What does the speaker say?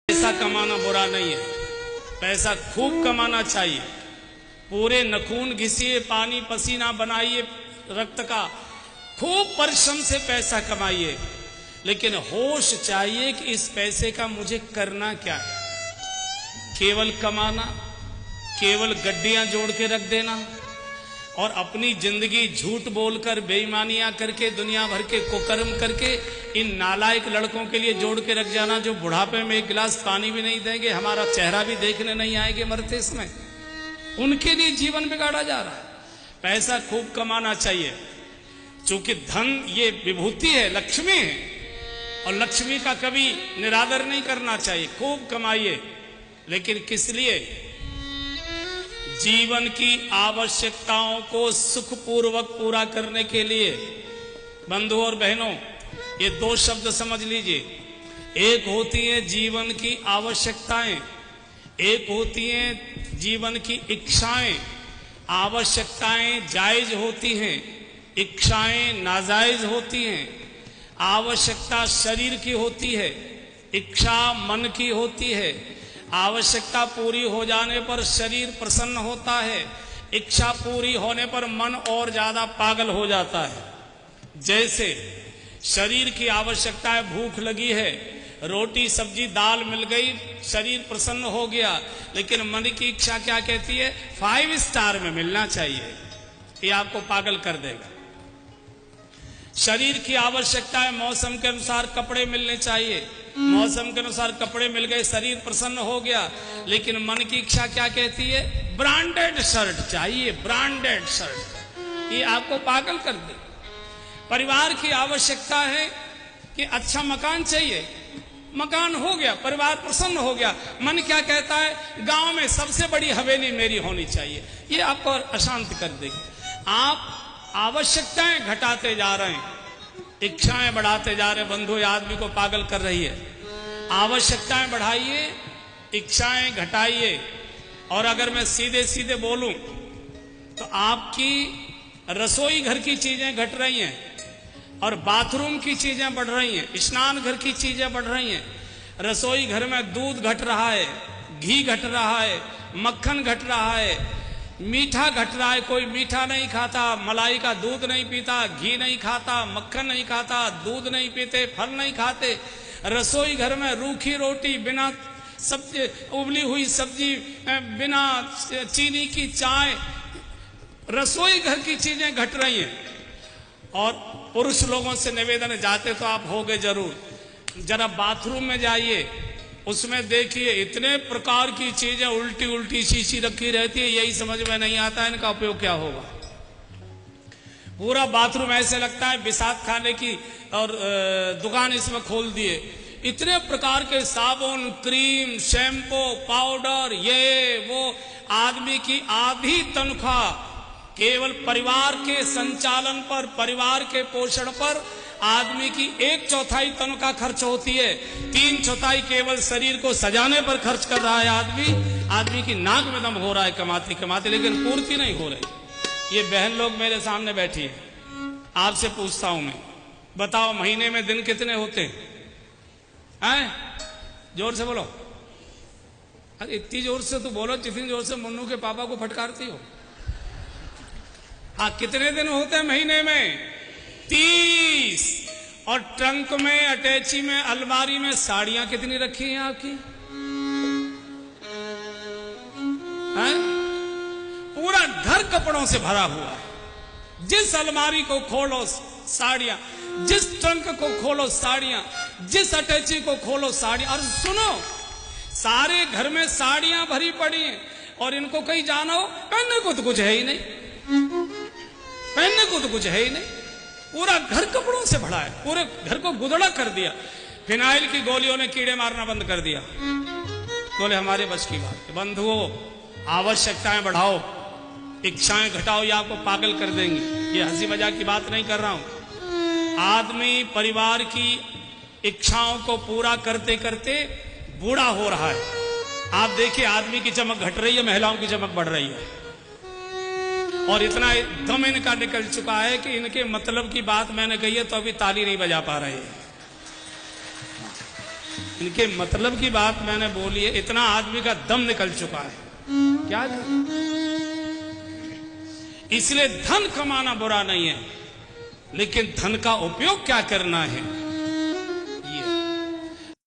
पैसा कमाना बुरा नहीं है, पैसा खूब कमाना चाहिए। पूरे नखून घिसिए, पानी पसीना बनाइए रक्त का, खूब परिश्रम से पैसा कमाइए, लेकिन होश चाहिए कि इस पैसे का मुझे करना क्या है। केवल कमाना, केवल गड्डियां जोड़ के रख देना और अपनी जिंदगी झूठ बोलकर बेईमानियां करके दुनिया भर के कुकर्म करके इन नालायक लड़कों के लिए जोड़ के रख जाना जो बुढ़ापे में एक गिलास पानी भी नहीं देंगे, हमारा चेहरा भी देखने नहीं आएंगे मरते समय, उनके लिए जीवन बिगाड़ा जा रहा है। पैसा खूब कमाना चाहिए, चूंकि धन ये विभूति है, लक्ष्मी है, और लक्ष्मी का कभी निरादर नहीं करना चाहिए। खूब कमाइए, लेकिन किस लिए? जीवन की आवश्यकताओं को सुखपूर्वक पूरा करने के लिए। बंधुओं और बहनों, ये दो शब्द समझ लीजिए। एक होती है जीवन की आवश्यकताएं, एक होती हैं जीवन की इच्छाएं। आवश्यकताएं जायज होती हैं, इच्छाएं नाजायज होती हैं। आवश्यकता शरीर की होती है, इच्छा मन की होती है। आवश्यकता पूरी हो जाने पर शरीर प्रसन्न होता है, इच्छा पूरी होने पर मन और ज्यादा पागल हो जाता है। जैसे शरीर की आवश्यकता है, भूख लगी है, रोटी सब्जी दाल मिल गई, शरीर प्रसन्न हो गया, लेकिन मन की इच्छा क्या कहती है? 5 स्टार में मिलना चाहिए। ये आपको पागल कर देगा। शरीर की आवश्यकता है, मौसम के अनुसार कपड़े मिलने चाहिए, मौसम के अनुसार कपड़े मिल गए, शरीर प्रसन्न हो गया, लेकिन मन की इच्छा क्या कहती है? ब्रांडेड शर्ट चाहिए, ब्रांडेड शर्ट। ये आपको पागल कर दे। परिवार की आवश्यकता है कि अच्छा मकान चाहिए, मकान हो गया, परिवार प्रसन्न हो गया, मन क्या कहता है? गांव में सबसे बड़ी हवेली मेरी होनी चाहिए। ये आपको अशांत कर देगी। आप आवश्यकताएं घटाते जा रहे हैं, इच्छाएं बढ़ाते जा रहे हैं। बंधु, आदमी को पागल कर रही है। आवश्यकताएं बढ़ाइए, इच्छाएं घटाइए। और अगर मैं सीधे सीधे बोलूं तो आपकी रसोई घर की चीजें घट रही हैं और बाथरूम की चीजें बढ़ रही हैं, स्नान घर की चीजें बढ़ रही हैं। रसोई घर में दूध घट रहा है, घी घट रहा है, मक्खन घट रहा है, मीठा घट रहा है। कोई मीठा नहीं खाता, मलाई का दूध नहीं पीता, घी नहीं खाता, मक्खन नहीं खाता, दूध नहीं पीते, फल नहीं खाते। रसोई घर में रूखी रोटी, बिना सब्जी, उबली हुई सब्जी, बिना चीनी की चाय, रसोई घर की चीजें घट रही हैं। और पुरुष लोगों से निवेदन, जाते तो आप होगे जरूर, जरा बाथरूम में जाइए, उसमें देखिए इतने प्रकार की चीजें उल्टी उल्टी शीशी रखी रहती है, यही समझ में नहीं आता है इनका उपयोग क्या होगा। पूरा बाथरूम ऐसे लगता है बिसात खाने की और दुकान इसमें खोल दिए। इतने प्रकार के साबुन, क्रीम, शैम्पू, पाउडर, ये वो। आदमी की आधी तनख्वाह केवल परिवार के संचालन पर, परिवार के पोषण पर आदमी की 1/4 तनख्वाह खर्च होती है। 3/4 केवल शरीर को सजाने पर खर्च कर रहा है आदमी की नाक में दम हो रहा है कमाते कमाते, लेकिन पूर्ति नहीं हो रही। ये बहन लोग मेरे सामने बैठी है, आपसे पूछता हूं मैं, बताओ महीने में दिन कितने होते हैं? जोर से बोलो। अरे इतनी जोर से तो बोलो जितनी जोर से मुन्नू के पापा को फटकारती हो। हाँ, कितने दिन होते हैं महीने में? 30। और ट्रंक में, अटैची में, अलमारी में साड़ियां कितनी रखी हैं आपकी? हैं? पूरा घर कपड़ों से भरा हुआ है। जिस अलमारी को खोलो साड़ियां, जिस ट्रंक को खोलो साड़ियां, जिस अटैची को खोलो साड़ियां। और सुनो, सारे घर में साड़ियां भरी पड़ी हैं और इनको कहीं जानो, पहनने को तो कुछ है ही नहीं, पहनने को तो कुछ है ही नहीं। पूरा घर कपड़ों से भरा है, पूरे घर को गुदड़ा कर दिया। फिनाइल की गोलियों ने कीड़े मारना बंद कर दिया। बोले हमारे बस की बात है। बंधुओं, आवश्यकताएं बढ़ाओ, इच्छाएं घटाओ, ये आपको पागल कर देंगी। ये हंसी मजाक की बात नहीं कर रहा हूं। आदमी परिवार की इच्छाओं को पूरा करते करते बूढ़ा हो रहा है। आप देखिए, आदमी की चमक घट रही है, महिलाओं की चमक बढ़ रही है। और इतना दम इनका निकल चुका है कि इनके मतलब की बात मैंने कही है तो अभी ताली नहीं बजा पा रहे हैं। इनके मतलब की बात मैंने बोली है, इतना आदमी का दम निकल चुका है। क्या इसलिए धन कमाना बुरा नहीं है, लेकिन धन का उपयोग क्या करना है